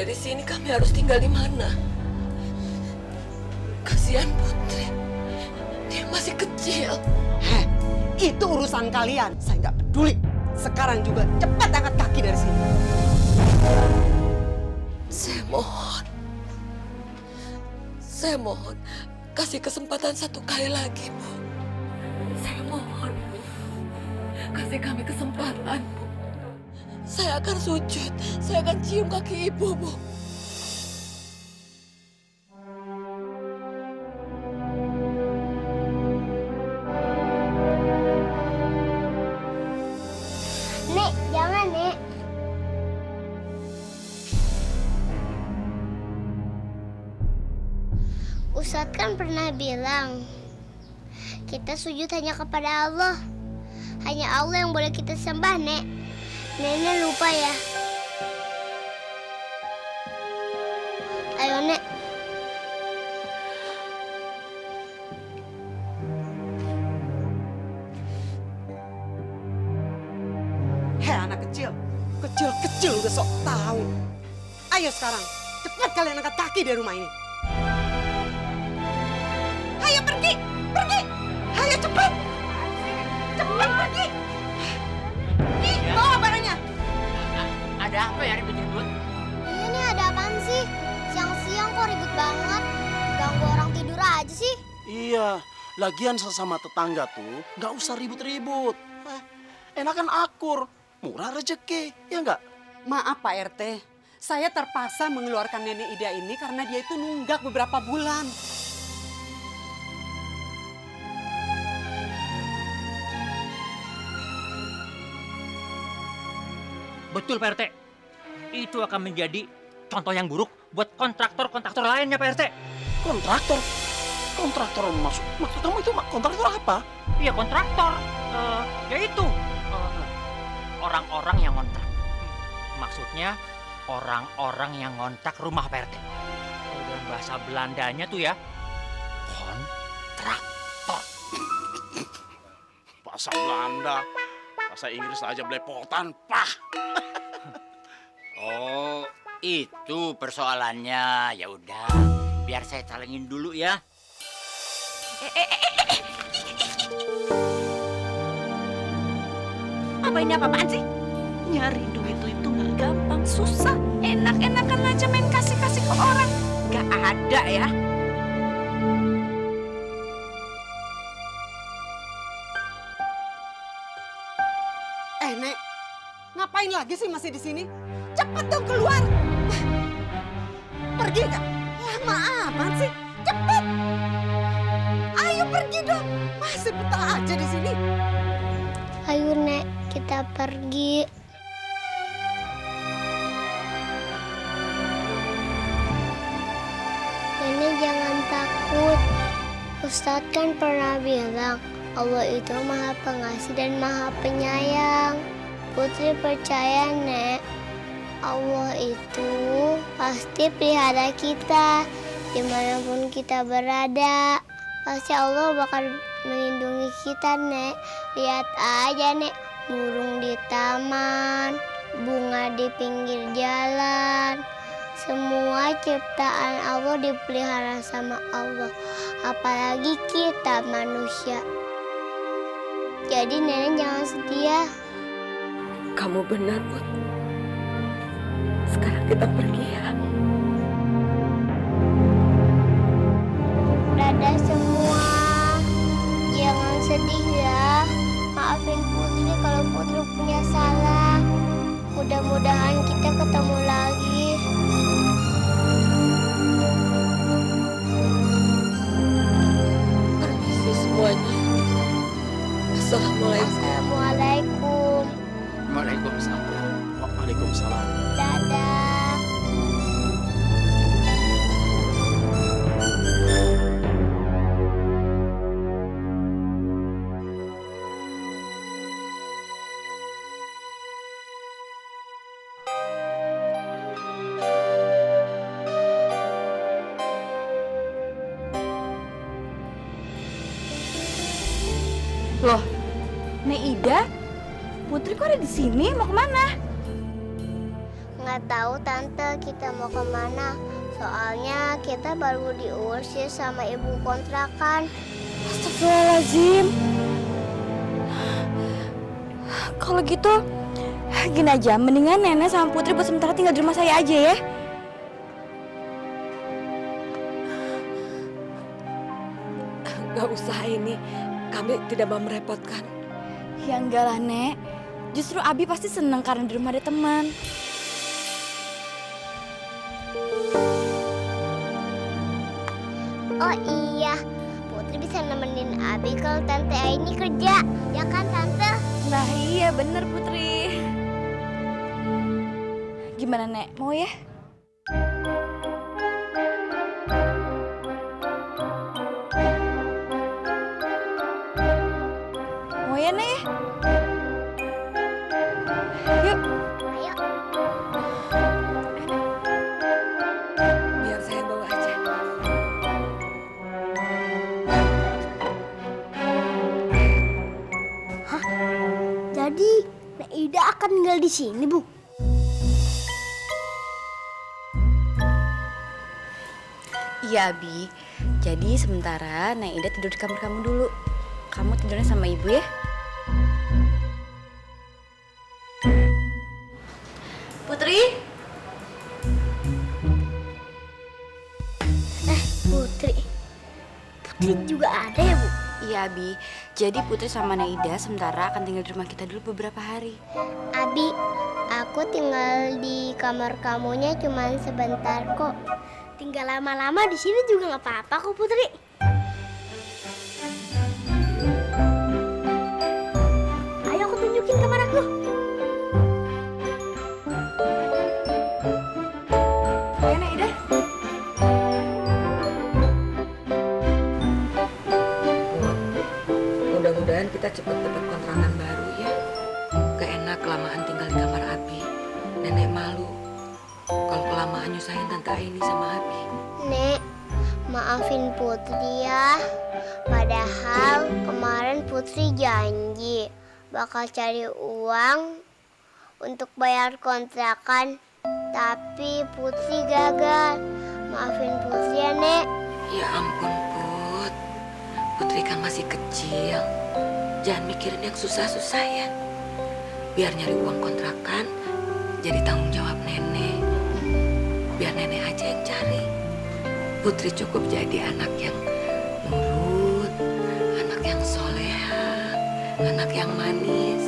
dari sini kami harus tinggal di mana? Kasihan Putri. Dia masih kecil. Heh, itu urusan kalian. Saya nggak peduli. Sekarang juga cepat angkat kaki dari sini. Saya mohon, kasih kesempatan satu kali lagi, Bu. Saya mohon, Bu. Kasih kami kesempatan, Bu. Saya akan sujud, saya akan cium kaki Ibu, Bu. Nek, jangan, Nek. Ustadz kan pernah bilang, kita sujud hanya kepada Allah. Hanya Allah yang boleh kita sembah, Nek. Nenek lupa ya. Ayo, Nek. Hei anak kecil, kecil udah sok tahu. Ayo sekarang, cepat kalian angkat kaki dari rumah ini. Ayo pergi, ayo cepat, pergi. Ih, bawa barangnya. Ada apa ya ribut-ribut? Iya nih, ada apaan sih? Siang-siang kok ribut banget. Ganggu orang tidur aja sih. Iya, lagian sesama tetangga tuh nggak usah ribut-ribut. Enakan akur, murah rezeki, ya nggak? Maaf Pak RT, saya terpaksa mengeluarkan Nenek Ida ini karena dia itu nunggak beberapa bulan. Betul Pak RT. Itu akan menjadi contoh yang buruk buat kontraktor-kontraktor lainnya Pak RT. Kontraktor? Kontraktor maksud kamu itu kontraktor apa? Iya kontraktor. Yaitu orang-orang yang ngontrak. Maksudnya orang-orang yang ngontrak rumah Pak RT. Kalau dalam bahasa Belandanya tuh ya kontraktor. Bahasa Belanda, bahasa Inggris aja belepotan, pah. Oh, itu persoalannya. Ya udah, biar saya talengin dulu ya. Apa ini apa-apaan sih? Nyari duit itu nggak gampang, susah. Enak-enakan aja main kasih-kasih ke orang. Nggak ada ya. Nek, ngapain lagi sih masih di sini? Cepat dong keluar. Pergi nggak? Lama amat sih. Cepat. Ayo pergi dong. Masih betah aja di sini. Ayo, Nek, kita pergi. Nenek jangan takut. Ustadz kan pernah bilang, Allah itu maha pengasih dan maha penyayang. Putri percaya, Nek. Allah itu pasti pelihara kita. Dimanapun kita berada, pasti Allah bakal melindungi kita, Nek. Lihat aja, Nek. Burung di taman, bunga di pinggir jalan. Semua ciptaan Allah dipelihara sama Allah. Apalagi kita manusia. Jadi Nenek jangan sedih ya. Kamu benar, Put. Sekarang kita pergi ya. Dadah semua. Jangan sedih ya. Maafin Putri kalau Putri punya salah. Mudah-mudahan kita ketemu lagi. Permisi semuanya. Assalamualaikum. Assalamualaikum. Waalaikumsalam. Waalaikumsalam. Dadah. Loh, Nek Ida, Putri kok ada di sini? Mau kemana? Nggak tahu tante kita mau kemana. Soalnya kita baru diusir sama ibu kontrakan. Astagfirullahaladzim. Kalau gitu, gini aja, mendingan Nenek sama Putri buat sementara tinggal di rumah saya aja ya. Gak usah ini, kami tidak mau merepotkan. Ya enggak lah, Nek. Justru Abi pasti senang karena di rumah ada teman. Oh iya, Putri bisa nemenin Abi kalau Tante Aini kerja. Ya kan Tante? Nah iya bener Putri. Gimana Nek, mau ya? Mau ya Nek? Yuk. Ayo. Biar saya bawa aja. Jadi, Nek Ida akan tinggal di sini, Bu? Iya Abi. Jadi sementara Naida tidur di kamar kamu dulu. Kamu tidurnya sama ibu ya. Putri? Putri. Putri juga ada ya, Bu? Iya Abi. Jadi Putri sama Naida sementara akan tinggal di rumah kita dulu beberapa hari. Abi, aku tinggal di kamar kamunya cuma sebentar kok. Tinggal lama-lama di sini juga nggak apa-apa kok, Putri. Ayo aku tunjukin kamar aku. Ayo Naida. Mudah-mudahan kita cepat dapat kontrakan baru ya. Gak enak kelamaan tinggal di kamar Abi. Nenek malu kalau kelamaan nyusahin Tante Aini sama Abi. Nek, maafin Putri ya. Padahal kemarin Putri janji bakal cari uang untuk bayar kontrakan. Tapi Putri gagal. Maafin Putri ya, Nek. Ya ampun Put, Putri kan masih kecil. Jangan mikirin yang susah-susah ya. Biar nyari uang kontrakan jadi tanggung jawab nenek. Biar nenek aja yang cari. Putri cukup jadi anak yang nurut, anak yang soleha, anak yang manis.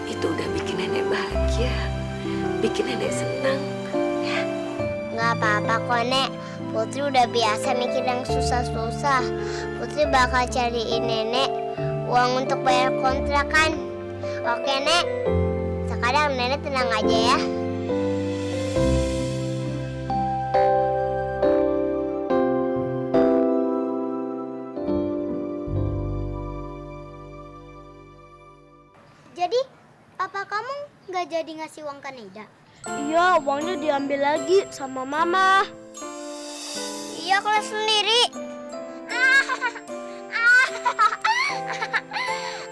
Itu udah bikin nenek bahagia, bikin nenek senang. Ya. Nggak apa-apa kok, Nek. Putri udah biasa mikir yang susah-susah. Putri bakal cariin nenek uang untuk bayar kontrakan. Oke, Nek. Sekarang nenek tenang aja ya. Jadi, papa kamu nggak jadi ngasih uang ke Nida? Iya, uangnya diambil lagi sama mama. Iya, kelas sendiri.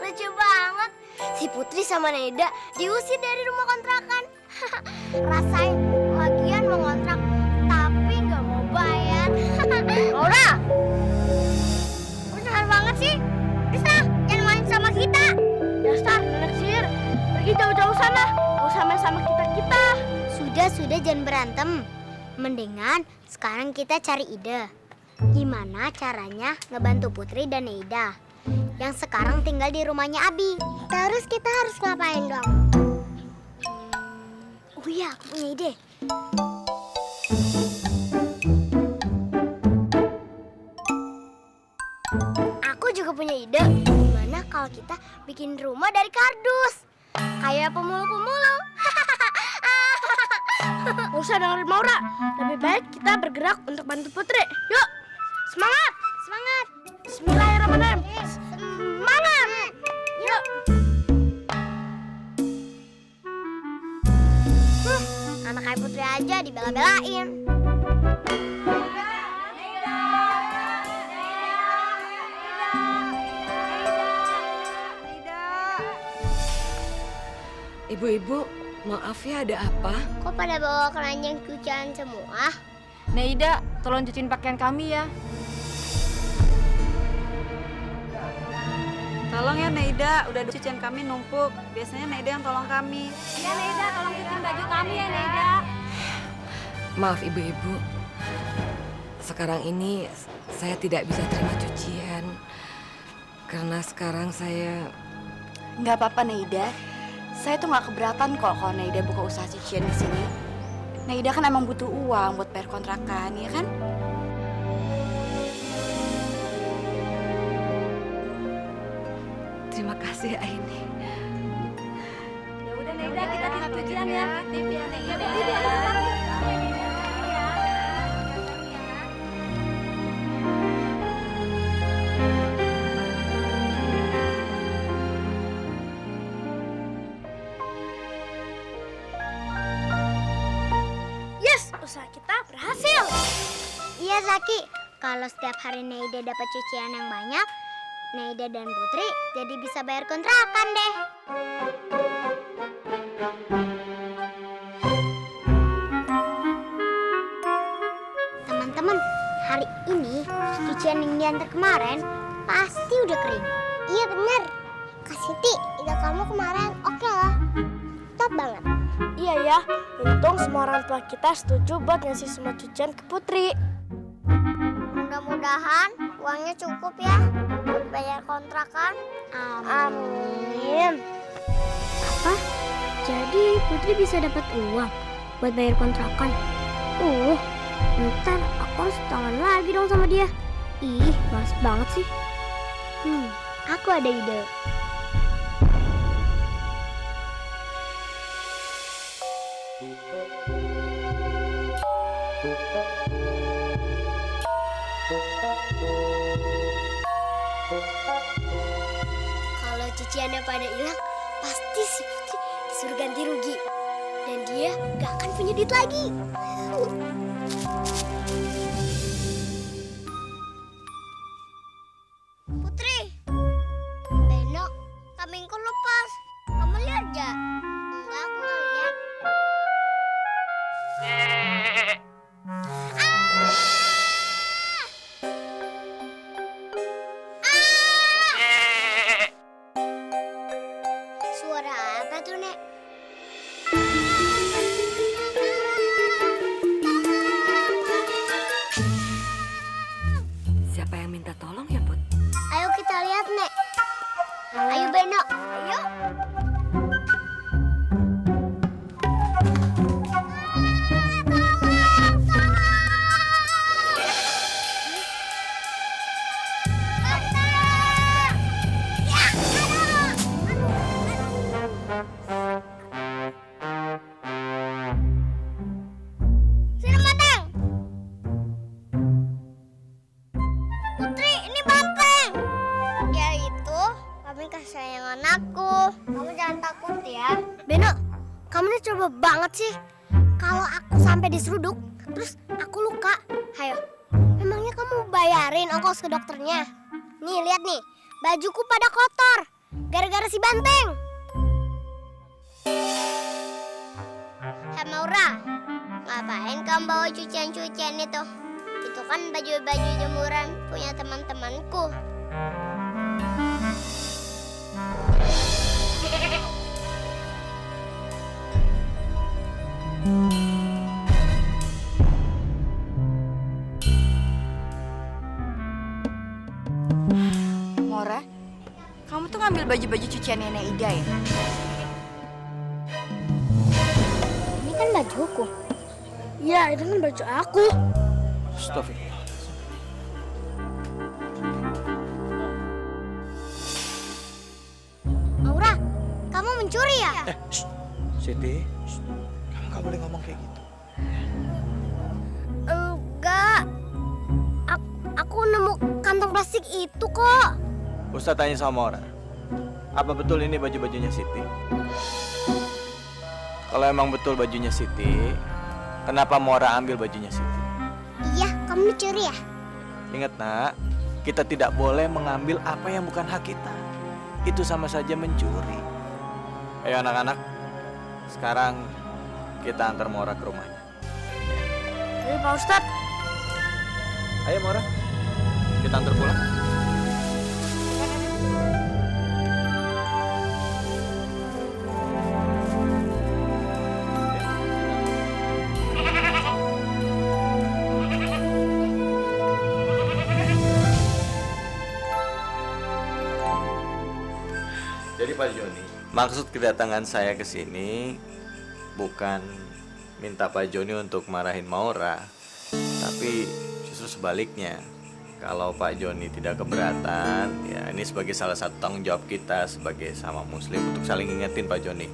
Lucu banget. Si Putri sama Nida diusir dari rumah kontrakan. Rasain lagian mau ngontrak tapi nggak mau bayar. Laura, besar banget sih. Bisa, jangan main sama kita. Dasar anak sihir, pergi jauh-jauh sana. Gak usah main sama kita-kita. Sudah, jangan berantem. Mendingan sekarang kita cari ide. Gimana caranya ngebantu Putri dan Neida yang sekarang tinggal di rumahnya Abi. Terus kita harus ngapain dong? Oh iya, aku punya ide. Aku juga punya ide. Gimana kalau kita bikin rumah dari kardus? Kayak pemulung-pemulung. Gak usah dengerin Maura. Lebih baik kita bergerak untuk bantu Putri. Yuk, semangat! Semangat! Bismillahirrahmanirrahim. Semangat! Yuk. Anak kayak Putri aja dibela-belain. Ibu-ibu, Maaf ya, ada apa? Kok pada bawa keranjang cucian semua? Neida, tolong cuciin pakaian kami ya. Tolong ya Neida, udah cucian kami numpuk. Biasanya Neida yang tolong kami. Ya Neida, tolong cuciin baju kami ya Neida. Maaf ibu-ibu, sekarang ini saya tidak bisa terima cucian. Karena sekarang saya... Nggak apa-apa Neida. Saya tuh nggak keberatan kok kalau Neida buka usaha cucian di sini. Neida kan emang butuh uang buat bayar kontrakan, ya kan? Terima kasih Aini. Ya udah Neida, kita titip cucian ya. Titip ya Neida. Yes, usaha kita berhasil. Iya Zaki, kalau setiap hari Neida dapat cucian yang banyak, Neida dan Putri jadi bisa bayar kontrakan deh. Teman-teman, hari ini cucian yang diantar kemarin pasti udah kering. Iya bener. Kak Siti, ide kamu kemarin oke lah. Top banget. Iya ya, untung semua orang tua kita setuju buat ngasih semua cucian ke Putri. Mudah-mudahan uangnya cukup ya buat bayar kontrakan. Amin. Apa? Jadi Putri bisa dapat uang buat bayar kontrakan? Ntar aku harus tangan lagi dong sama dia. Ih, males banget sih. Aku ada ide. Kalau cuciannya pada hilang, pasti si Putri disuruh ganti rugi. Dan dia gak akan punya duit lagi. Putri, Beno, kambingku lepas. Kamu lihat gak? Enggak, aku gak lihat. Suara apa tuh, Nek? Siapa yang minta tolong ya, Put? Ayo kita lihat, Nek. Ayo, Beno. Ayo. Sini, Banteng. Putri, ini Banteng. Dia itu kami kesayangan aku. Kamu jangan takut ya. Beno, kamu ini coba banget sih. Kalau aku sampai diseruduk, terus aku luka. Hayo, memangnya kamu bayarin ongkos ke dokternya? Nih, lihat nih. Bajuku pada kotor. Gara-gara si Banteng. Maura, ngapain kamu bawa cucian-cucian itu? Itu kan baju-baju jemuran punya teman-temanku. Mora, kamu tuh ngambil baju-baju cucian Nenek Ida ya? Ini kan bajuku. Ya, itu kan baju aku. Astagfirullah. Maura, kamu mencuri ya? Siti, kamu nggak boleh ngomong kayak gitu. Enggak. Aku nemu kantong plastik itu kok. Ustaz tanya sama Mora, apa betul ini baju-bajunya Siti? Kalau emang betul bajunya Siti, kenapa Mora ambil bajunya Siti? Iya, kamu mencuri ya? Ingat nak, kita tidak boleh mengambil apa yang bukan hak kita. Itu sama saja mencuri. Ayo anak-anak, Sekarang kita antar Maura ke rumahnya. Tapi Pak Ustadz, Ayo Maura, kita antar pulang. Jadi Pak Joni, maksud kedatangan saya ke sini bukan minta Pak Joni untuk marahin Maura, tapi justru sebaliknya. Kalau Pak Joni tidak keberatan, ya ini sebagai salah satu tanggung jawab kita sebagai sama Muslim untuk saling ingetin Pak Joni.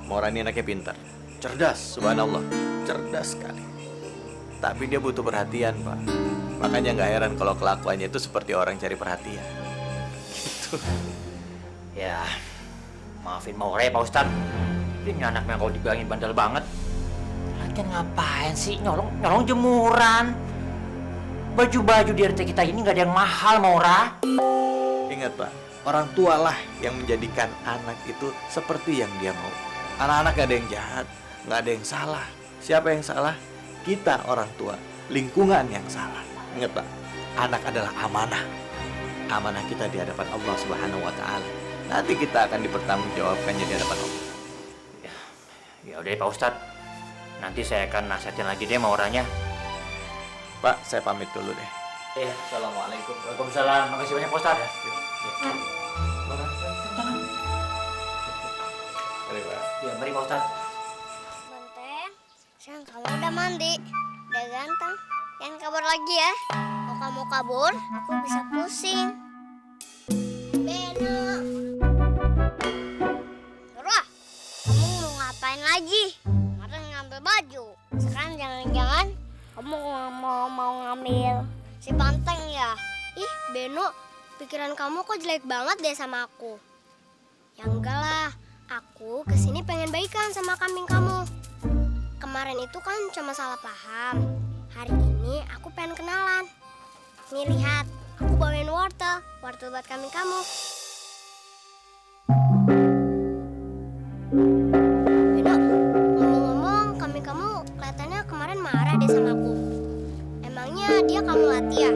Maura ini anaknya pintar, cerdas, subhanallah, cerdas sekali. Tapi dia butuh perhatian Pak. Makanya nggak heran kalau kelakuannya itu seperti orang cari perhatian. Gitu. Ya, maafin Maura ya Pak Ustadz. Ini anaknya kalau dibilangin bandel banget. Lagian ngapain sih nyolong jemuran? Baju-baju di RT kita ini nggak ada yang mahal, Maura. Ingat Pak, orang tua lah yang menjadikan anak itu seperti yang dia mau. Anak-anak gak ada yang jahat, gak ada yang salah. Siapa yang salah? Kita orang tua, lingkungan yang salah. Ingat Pak, anak adalah amanah. Amanah kita di hadapan Allah Subhanahu wa Ta'ala. Nanti kita akan dipertanggungjawabkannya di hadapan Allah. Ya udah Pak Ustadz. Nanti saya akan nasihatin lagi deh Mauranya. Pak, saya pamit dulu deh. Assalamualaikum. Waalaikumsalam. Makasih banyak Pak Ustadz. Mari Pak. Ya, mari Pak Ustadz. Benteng, sekarang kamu udah mandi, udah ganteng. Jangan kabur lagi ya. Kalau kamu kabur, aku bisa pusing. Beno. Nora, kamu mau ngapain lagi? Kemarin ngambil baju. Sekarang jangan-jangan kamu mau ngambil si Banteng ya? Ih, Beno, pikiran kamu kok jelek banget deh sama aku. Ya enggak lah, aku kesini pengen baikan sama kambing kamu. Kemarin itu kan cuma salah paham. Hari ini aku pengen kenalan. Nih lihat, aku bawain wortel buat kambing kamu. Beno, ngomong-ngomong, kambing kamu kelihatannya kemarin marah deh sama aku. Emangnya dia kamu latih ya?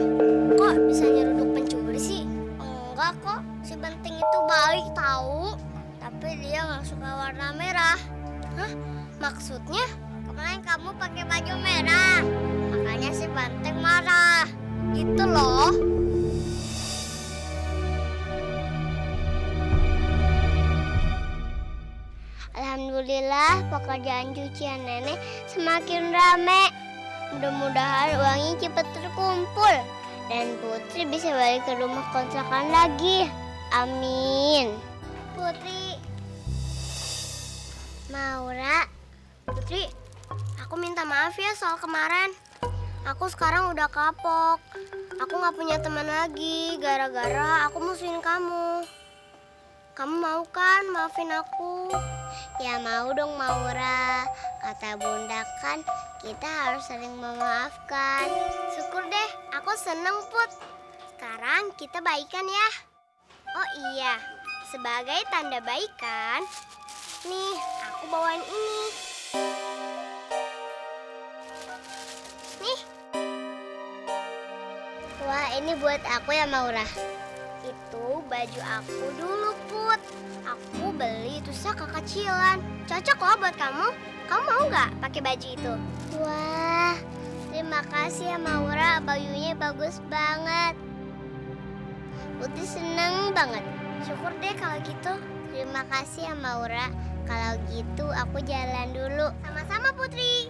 Kok bisa nyeruduk pencuri sih? Enggak kok, si Benteng itu baik tahu. Tapi dia nggak suka warna merah. Hah? Maksudnya? Kemarin kamu pakai baju merah. Makanya si Benteng marah. Gitu loh. Alhamdulillah pekerjaan cucian nenek semakin rame. Mudah-mudahan uangnya cepat terkumpul dan Putri bisa balik ke rumah kontrakan lagi. Amin. Putri, Maura, Putri, aku minta maaf ya soal kemarin. Aku sekarang udah kapok. Aku nggak punya teman lagi gara-gara aku musuhin kamu. Kamu mau kan maafin aku? Ya mau dong Maura. Kata Bunda kan kita harus saling memaafkan. Syukur deh, aku seneng Put. Sekarang kita baikan ya. Oh iya, sebagai tanda baikan, nih aku bawain ini. Nih. Wah, ini buat aku ya Maura. Itu baju aku dulu Put. Aku beli itu kekecilan. Cocok loh buat kamu. Kamu mau nggak pakai baju itu? Wah, terima kasih ya Maura. Bajunya bagus banget. Putri seneng banget. Syukur deh kalau gitu. Terima kasih ya Maura. Kalau gitu aku jalan dulu. Sama-sama Putri.